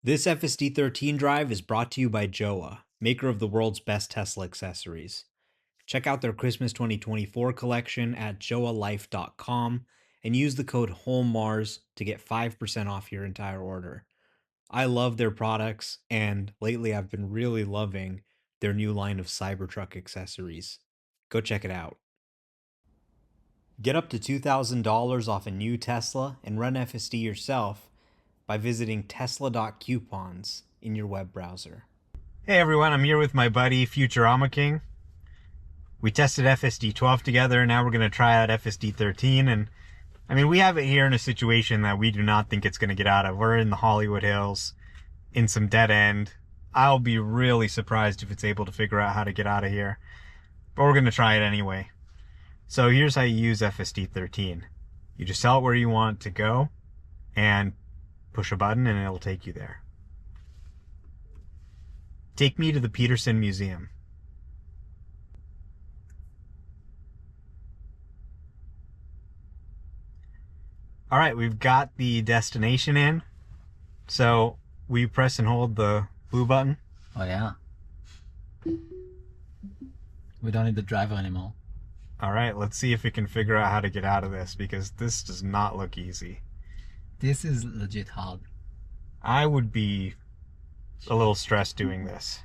This FSD 13 drive is brought to you by Joa, maker of the world's best Tesla accessories. Check out their Christmas 2024 collection at joalife.com and use the code HOMEMARS to get 5% off your entire order. I love their products, and lately I've been really loving their new line of Cybertruck accessories. Go check it out. Get up to $2,000 off a new Tesla and run FSD yourself by visiting tesla.coupons in your web browser. Hey everyone, I'm here with my buddy FuturamaKing. We tested FSD 12 together, and now we're going to try out FSD 13. And I mean, we have it here in a situation that we do not think it's going to get out of. We're in the Hollywood Hills, in some dead end. I'll be really surprised if it's able to figure out how to get out of here. But we're going to try it anyway. So here's how you use FSD 13. You just tell it where you want to go, and push a button and it'll take you there. Take me to the Peterson Museum. All right, we've got the destination in. So we press and hold the blue button. Oh yeah. We don't need the driver anymore. All right, let's see if we can figure out how to get out of this, because this does not look easy. This is legit hard. I would be a little stressed doing this.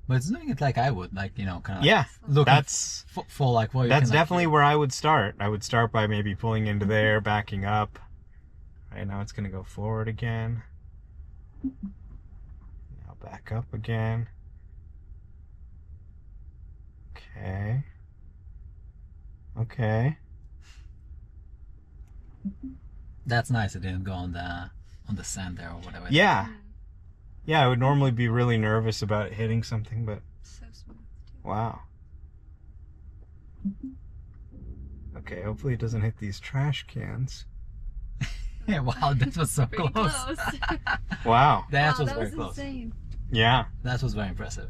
But it's doing it like I would, like, you know, kind of Yeah, looking that's for like what you that's can, definitely like, where I would start. I would start by maybe pulling into there, backing up. Right now it's going to go forward again. Now back up again. Okay. Okay. That's nice. It didn't go on the sand there or whatever. Yeah. Yeah, I would normally be really nervous about it hitting something, but So smooth too. wow. Okay, hopefully it doesn't hit these trash cans. Yeah, wow, that was so Pretty close. close. Wow. That Wow, was that very was close. insane. Yeah. That was very impressive.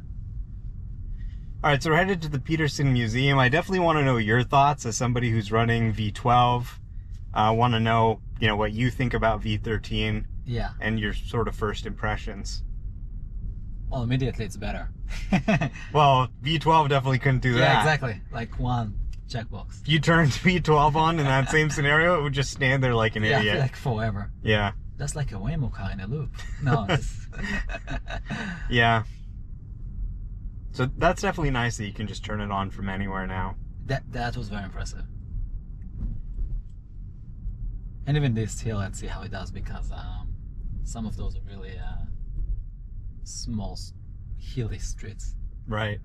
All right, so we're headed to the Peterson Museum. I definitely want to know your thoughts as somebody who's running V12. I want to know, you know, what you think about V13 Yeah. and your sort of first impressions. Well, immediately it's better. Well, V12 definitely couldn't do that. Yeah, exactly. Like one checkbox. If you turned V12 on in that same scenario, it would just stand there like an Yeah, idiot. like forever. Yeah. That's like a Waymo car in a loop. No, it's Yeah. So that's definitely nice that you can just turn it on from anywhere now. that was very impressive. And even this here, let's see how it does, because some of those are really small, hilly streets. Right.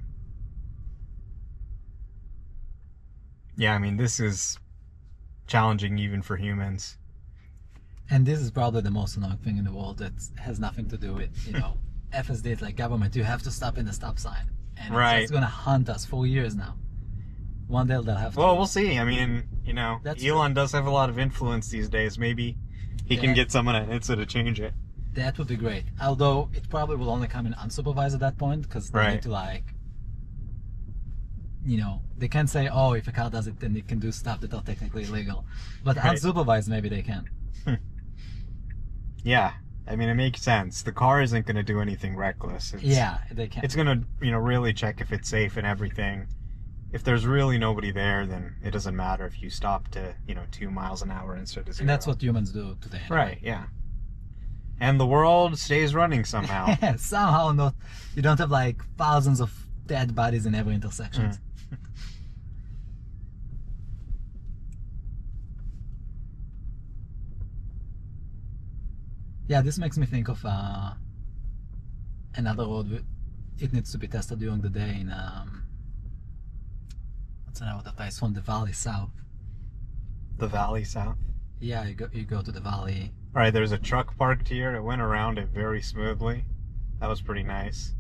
Yeah, I mean, this is challenging even for humans. And this is probably the most annoying thing in the world that has nothing to do with, you know, FSD is like government. You have to stop in the stop sign. And Right. it's going to hunt us for years now. One day they'll have to. Well, we'll see. I mean, you know, That's Elon does have a lot of influence these days. Maybe he can Yeah. get someone at NHTSA to change it. That would be great. Although it probably will only come in unsupervised at that point, because they Right. need to, like, you know, they can't say, oh, if a car does it, then it can do stuff that are technically illegal. But Right. unsupervised, maybe they can. Yeah, I mean, it makes sense. The car isn't going to do anything reckless. Yeah, they can. It's going to, you know, really check if it's safe and everything. If there's really nobody there, then it doesn't matter if you stop to, you know, 2 miles an hour instead of 0. And that's what humans do today. anyway. Right, yeah. And the world stays running somehow. Somehow not. You don't have like thousands of dead bodies in every intersection. Mm. Yeah, this makes me think of another road. It needs to be tested during the day in what's the name of the place? From the valley south. The valley south. Yeah, you go to the valley. All right, there's a truck parked here. It went around it very smoothly. That was pretty nice.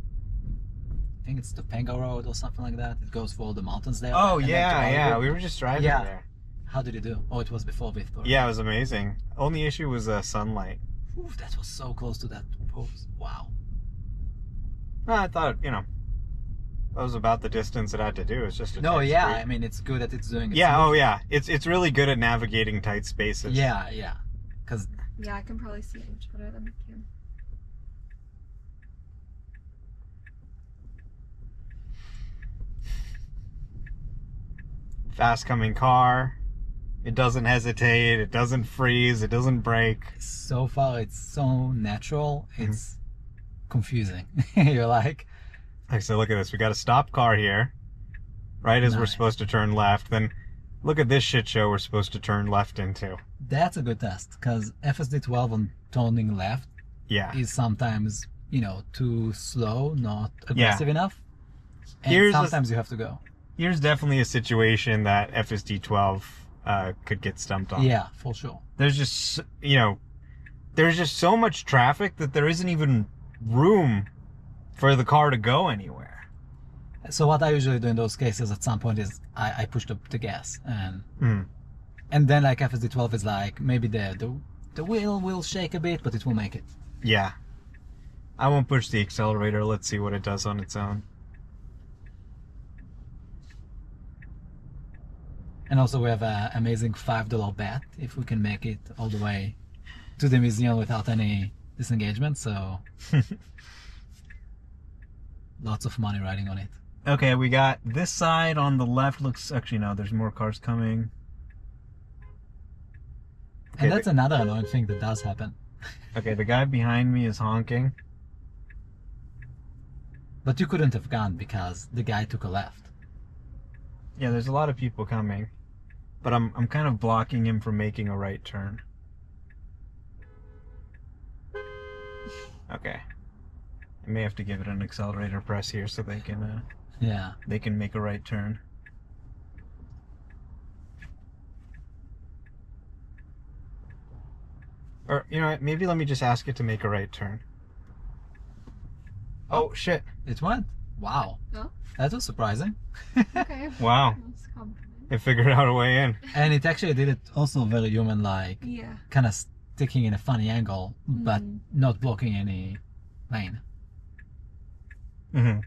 I think it's the Panga Road or something like that. It goes for all the mountains there. Oh, and then to yeah, yeah. Hollywood. We were just driving Yeah. there. How did you do? Oh, it was before Victor. Yeah, it was amazing. Only issue was sunlight. Oof, that was so close to that post. Wow. Well, I thought, you know, that was about the distance it had to do. It's just a No, tight yeah. street. I mean, it's good that it's doing it. Yeah, smooth. oh yeah. It's really good at navigating tight spaces. Yeah, yeah. Because Yeah, I can probably see it much better than you can. Fast coming car. It doesn't hesitate. It doesn't freeze. It doesn't brake. So far, it's so natural. It's confusing. You're like, So look at this. We got a stop car here, right as we're Nice. supposed to turn left. Then look at this shit show we're supposed to turn left into. that's a good test because FSD 12 on turning left Yeah. is sometimes, too slow, not aggressive enough. And Here's a- sometimes you have to go. Here's definitely a situation that FSD 12 could get stumped on. Yeah, for sure. There's just, there's just so much traffic that there isn't even room for the car to go anywhere. So what I usually do in those cases at some point is I push the gas and then like FSD 12 is like maybe the wheel will shake a bit, but it will make it. Yeah. I won't push the accelerator. Let's see what it does on its own. And also we have an amazing $5 bet if we can make it all the way to the museum without any disengagement. So lots of money riding on it. Okay, we got this side on the left. Looks, actually, no, there's more cars coming. Okay, And that's another annoying thing that does happen. Okay, the guy behind me is honking. But you couldn't have gone because the guy took a left. Yeah, there's a lot of people coming. But I'm kind of blocking him from making a right turn. Okay. I may have to give it an accelerator press here so they can Yeah. make a right turn. Or, you know what, maybe let me just ask it to make a right turn. Oh, shit. It went. Wow. Oh. That was surprising. Okay. Wow. That's compliment. It figured out a way in. And it actually did it also very human-like, Yeah. kind of sticking in a funny angle, but not blocking any lane. Mm-hmm.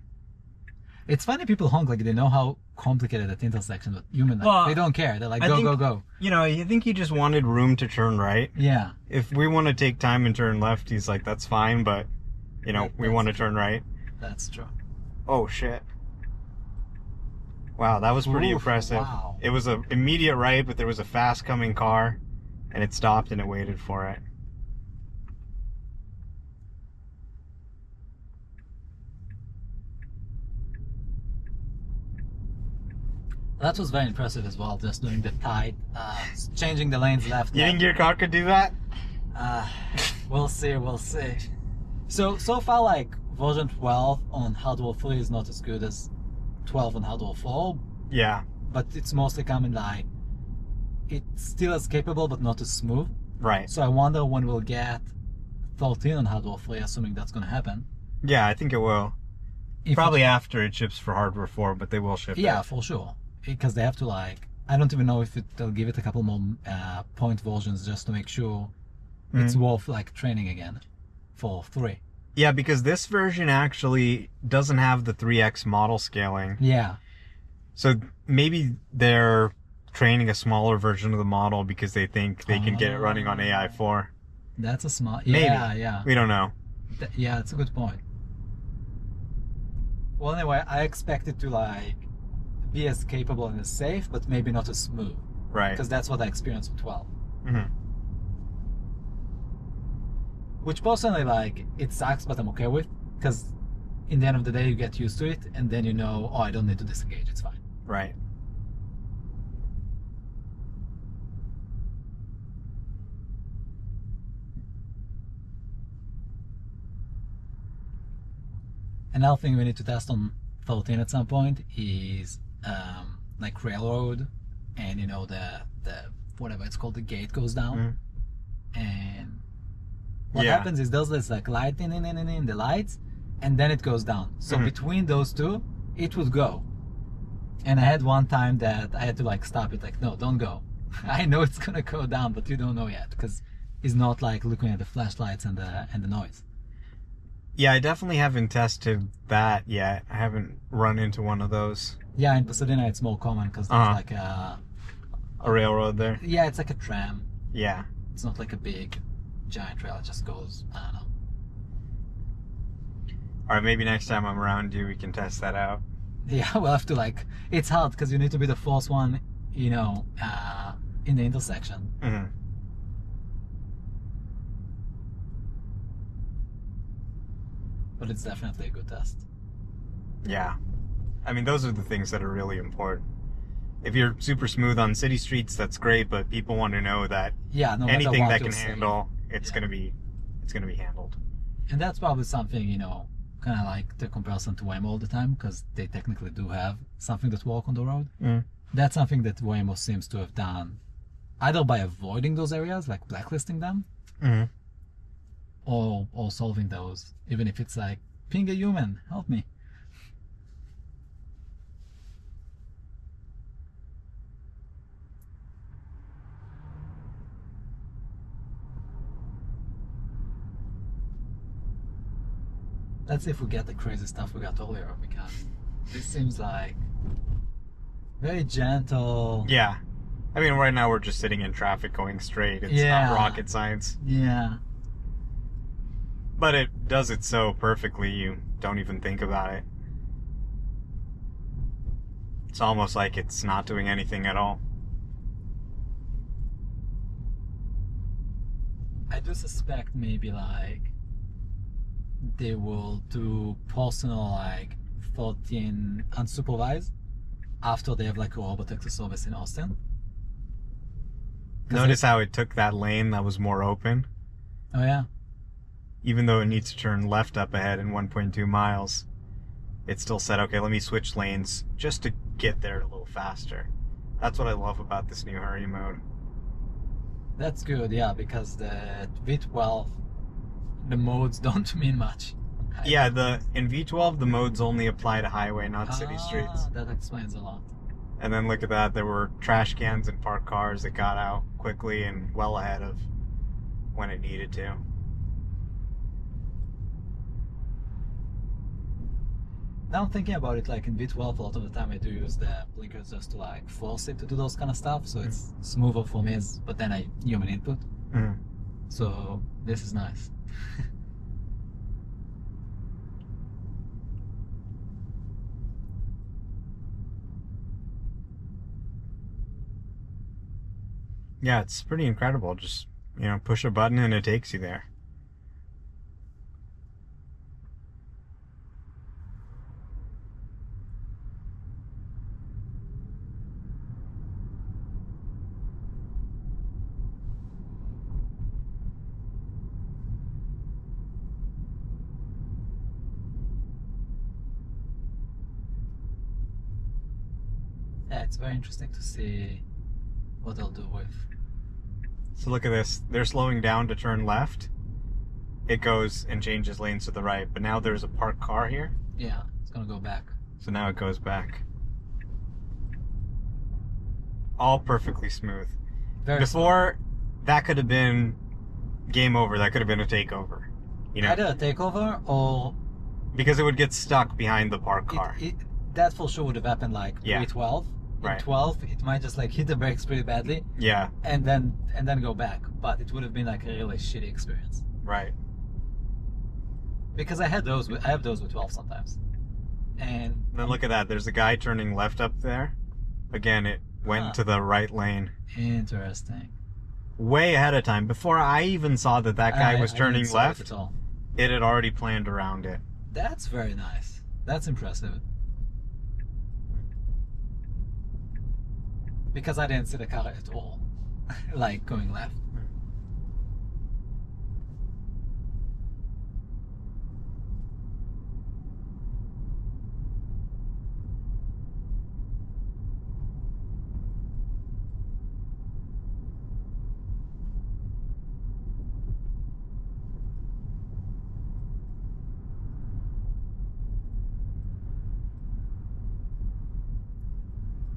It's funny people honk like they know how complicated that intersection, but human, like, Well, they don't care. They're like, I go, think- go, go. You know, I think he just wanted room to turn right. Yeah. If we want to take time and turn left, he's like, that's fine, but, we want to turn right. That's true. Oh, shit. Wow, that was pretty Oof, impressive. wow. It was an immediate right, but there was a fast coming car, and it stopped and it waited for it. That was very impressive as well, just doing the tight, changing the lanes left. You think your car could do that? We'll see, we'll see. So far, like, version 12 on hardware 3 is not as good as 12 on hardware 4, Yeah, but it's mostly coming like, it's still as capable, but not as smooth. right. So I wonder when we'll get 13 on hardware 3, assuming that's gonna happen. Yeah, I think it will. If Probably after it ships for hardware 4, but they will ship Yeah, it. for sure. Because they have to like, I don't even know if they'll give it a couple more point versions just to make sure it's worth like training again for 3. Yeah, because this version actually doesn't have the 3x model scaling. Yeah, So maybe they're training a smaller version of the model because they think they can get it running on AI4. that's a smart. Maybe. Yeah, yeah. We don't know. Yeah, that's a good point. Well, anyway, I expect it to like be as capable and as safe, but maybe not as smooth, Right. because that's what I experienced with 12. Mhm. Which personally, like, it sucks, but I'm okay with, because in the end of the day, you get used to it, and then you know, oh, I don't need to disengage, it's fine. Right. Another thing we need to test on 13 at some point is like railroad, and the whatever it's called, the gate goes down, and what Yeah. happens is there's this like light in the lights, and then it goes down. So between those two, it would go. And I had one time that I had to like stop it, like, no, don't go. I know it's gonna go down, but you don't know yet because it's not like looking at the flashlights and the noise. Yeah, I definitely haven't tested that yet. I haven't run into one of those. Yeah, in Pasadena it's more common because there's Uh-huh. like A railroad there. yeah, it's like a tram. Yeah. It's not like a big giant trailer just goes, I don't know. All right, maybe next time I'm around you, we can test that out. Yeah, we'll have to like. It's hard because you need to be the first one, in the intersection. Mm-hmm. But it's definitely a good test. Yeah. I mean, those are the things that are really important. If you're super smooth on city streets, that's great, but people want to know that Yeah, no matter anything what that you'll can see. handle, it's Yeah. gonna be handled. And that's probably something, kind of like the comparison to Waymo all the time, because they technically do have something that walk on the road. Mm. That's something that Waymo seems to have done, either by avoiding those areas, like blacklisting them, Mm-hmm. or solving those, even if it's like, ping a human, help me. Let's see if we get the crazy stuff we got earlier, because this seems like very gentle. Yeah. I mean, right now we're just sitting in traffic going straight. It's Yeah. not rocket science. Yeah. But it does it so perfectly, you don't even think about it. It's almost like it's not doing anything at all. I do suspect maybe like they will do personal like 14 unsupervised after they have like a robotaxi service in Austin. 'Cause Notice how it took that lane that was more open, Oh yeah. even though it needs to turn left up ahead in 1.2 miles. It still said, okay, let me switch lanes just to get there a little faster. That's what I love about this new hurry mode. That's good, yeah, because the V12, the modes don't mean much. Yeah, in V12, the modes only apply to highway, not city streets. That explains a lot. And then look at that, there were trash cans and parked cars that got out quickly and well ahead of when it needed to. Now I'm thinking about it, like in V12, a lot of the time I do use the blinkers just to like force it to do those kind of stuff, so it's smoother for me, but then I human input. Mm. So this is nice. Yeah, it's pretty incredible. Just, push a button and it takes you there. Yeah, it's very interesting to see what they'll do with. So look at this. They're slowing down to turn left. It goes and changes lanes to the right, but now there's a parked car here. Yeah, it's gonna go back. So now it goes back. All perfectly smooth. Very Before, that could have been game over. That could have been a takeover. either a takeover or Because it would get stuck behind the parked car. that for sure would have happened like Yeah. pre-12. Right. In 12, it might just like hit the brakes pretty badly Yeah, and then go back, but it would have been like a really shitty experience. right. Because I have those with 12 sometimes. And Then look at that. There's a guy turning left up there. Again, it went Huh. to the right lane. interesting. Way ahead of time. Before I even saw that guy was I turning didn't saw it left, at all. it had already planned around it. That's very nice. That's impressive. Because I didn't see the car at all, like going left.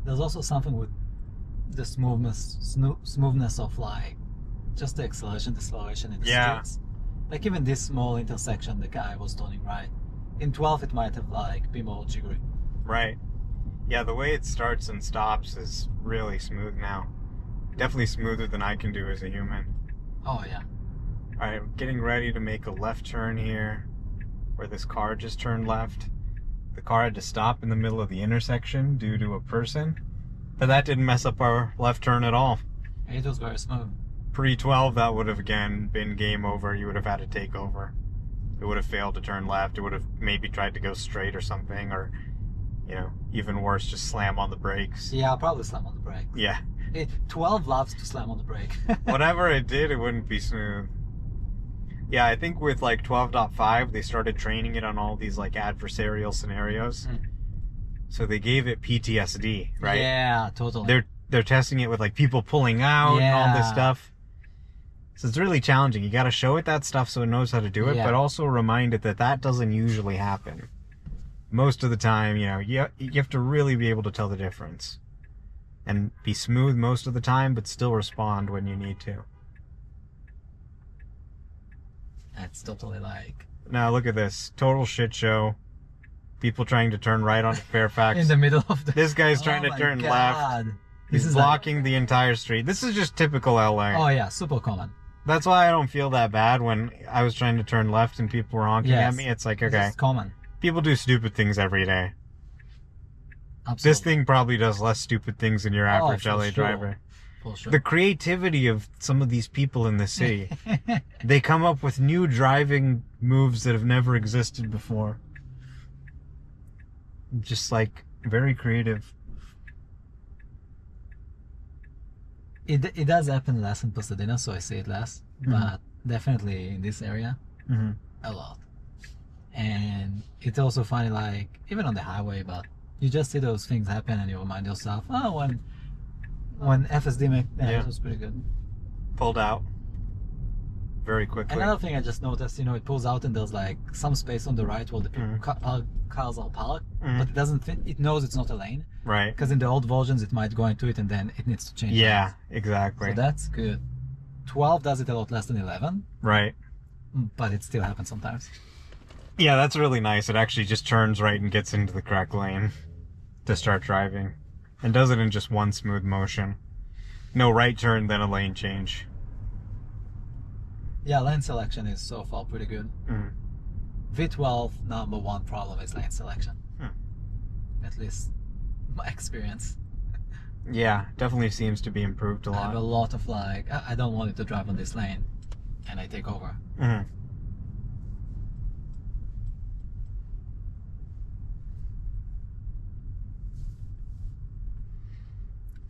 There's also something with the smoothness of like just the acceleration, deceleration in the Yeah. streets. Like even this small intersection, the guy was turning right. In 12, it might have like been more jiggery. Right. Yeah, the way it starts and stops is really smooth now. Definitely smoother than I can do as a human. Oh yeah. Alright, I'm getting ready to make a left turn here where this car just turned left. The car had to stop in the middle of the intersection due to a person, but that didn't mess up our left turn at all. It was very smooth. Pre-12, that would have again been game over. You would have had to take over. It would have failed to turn left. It would have maybe tried to go straight or something, or, you know, even worse, just slam on the brakes. Yeah, I'll probably slam on the brake. Yeah. 12 loves to slam on the brake. Whatever it did, it wouldn't be smooth. Yeah, I think with like 12.5, they started training it on all these like adversarial scenarios. So they gave it PTSD, right? Yeah, totally. They're testing it with like people pulling out and all this stuff. So it's really challenging. You got to show it that stuff so it knows how to do it, but also remind it that that doesn't usually happen. Most of the time, you know, you have to really be able to tell the difference. And be smooth most of the time, but still respond when you need to. That's totally like... Now look at this. Total shit show. People trying to turn right onto Fairfax. In the middle of the... This guy's trying to turn left. He's blocking the entire street. This is just typical LA. Oh yeah, super common. That's why I don't feel that bad when I was trying to turn left and people were honking at me. It's like, okay. It's common. People do stupid things every day. Absolutely. This thing probably does less stupid things than your average LA sure. driver. For sure. The creativity of some of these people in the city. They come up with new driving moves that have never existed before. Just like very creative. It does happen less in Pasadena, so I say it less, but definitely in this area, a lot. And it's also funny, like even on the highway, but you just see those things happen and you remind yourself, oh, when FSD made it was pretty good. Pulled out very quickly. Another thing I just noticed, you know, it pulls out and there's like some space on the right where the cars are parked, but it doesn't fit. It knows it's not a lane. Right. Because in the old versions, it might go into it and then it needs to change. Yeah, lanes. exactly. So that's good. 12 does it a lot less than 11. Right. But it still happens sometimes. Yeah, that's really nice. It actually just turns right and gets into the correct lane to start driving. And does it in just one smooth motion. No right turn, then a lane change. Yeah, lane selection is so far pretty good. V12 number one problem is lane selection. At least my experience. Yeah, definitely seems to be improved a lot. I have a lot of like, I don't want it to drive on this lane, and I take over.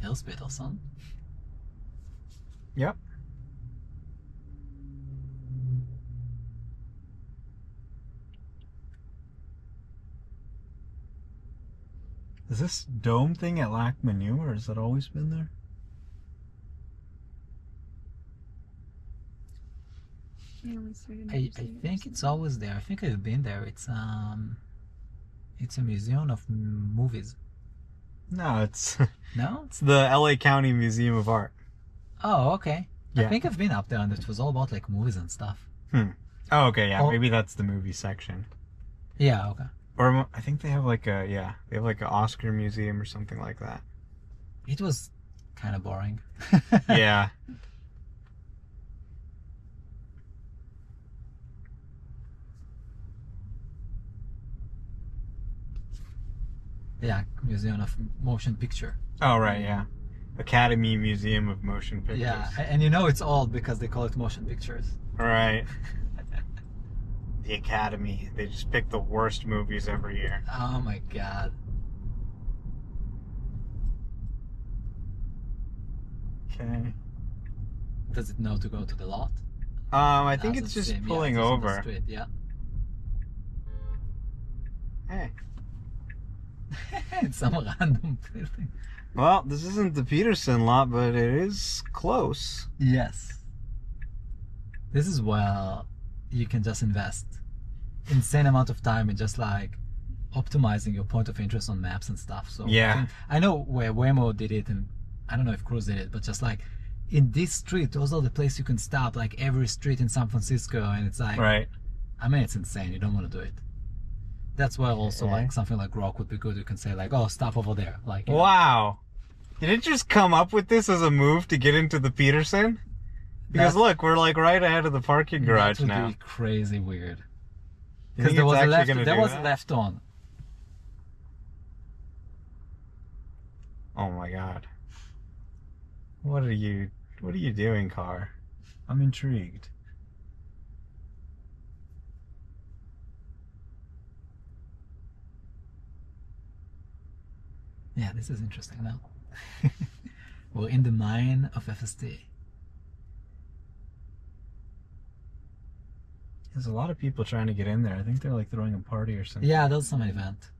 Hills Peterson. Yep. Is this dome thing at Lackman new, or has it always been there? I think it's always there. I think I've been there. It's a museum of movies. No, it's No? it's the LA County Museum of Art. Oh, okay. Yeah. I think I've been up there and it was all about like movies and stuff. Oh, okay, yeah, Oh. maybe that's the movie section. Yeah, okay. Or I think they have like a, they have like an Oscar museum or something like that. It was kind of boring. Yeah. Yeah, Museum of Motion Picture. Oh, right, yeah. Academy Museum of Motion Pictures. Yeah, and you know it's old because they call it motion pictures. Right. The Academy. They just pick the worst movies every year. Oh my god. Okay. Does it know to go to the lot? I think it's Doesn't just seem, pulling it's on the over. street, yeah. Hey. It's some random building. Well, this isn't the Peterson lot, but it is close. Yes. This is where you can just invest insane amount of time in just like optimizing your point of interest on maps and stuff. So Yeah. I know where Waymo did it, and I don't know if Cruise did it, but just like in this street, those are the places you can stop, like every street in San Francisco, and it's like, Right. I mean, it's insane. You don't want to do it. That's where also Yeah. like something like Rock would be good. You can say like, oh, stop over there. Like, you know. Wow. Did it just come up with this as a move to get into the Peterson? Because That- look, we're like right ahead of the parking garage that would now. be crazy weird. You Because think there it's was a actually left. gonna There do was a that? left on. Oh my god. What are you doing, car? I'm intrigued. Yeah, this is interesting now. We're in the mine of FSD. There's a lot of people trying to get in there. I think they're like throwing a party or something. Yeah, there's some event.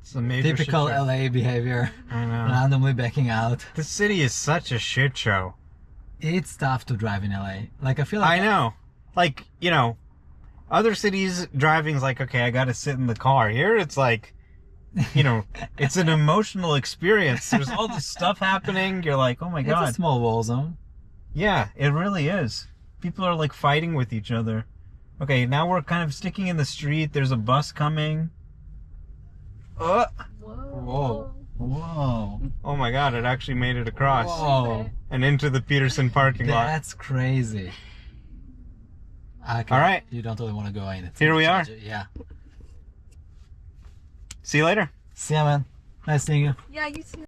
It's a major Typical shit show. LA behavior. I know. Randomly backing out. The city is such a shit show. It's tough to drive in LA. Like I feel like I know. Like, you know, other cities driving's like, okay, I gotta sit in the car. Here it's like, you know, it's an emotional experience. There's all this stuff happening. You're like, oh my it's god. a small war zone. Yeah, it really is. People are like fighting with each other. Okay, now we're kind of sticking in the street. There's a bus coming. Whoa. Whoa. Whoa. Oh my god, it actually made it across. Whoa. And into the Peterson parking lot. That's crazy. Okay. All right. You don't really want to go in. It's Here we are. Yeah. See you later. See ya, man. Nice seeing you. Yeah, you too.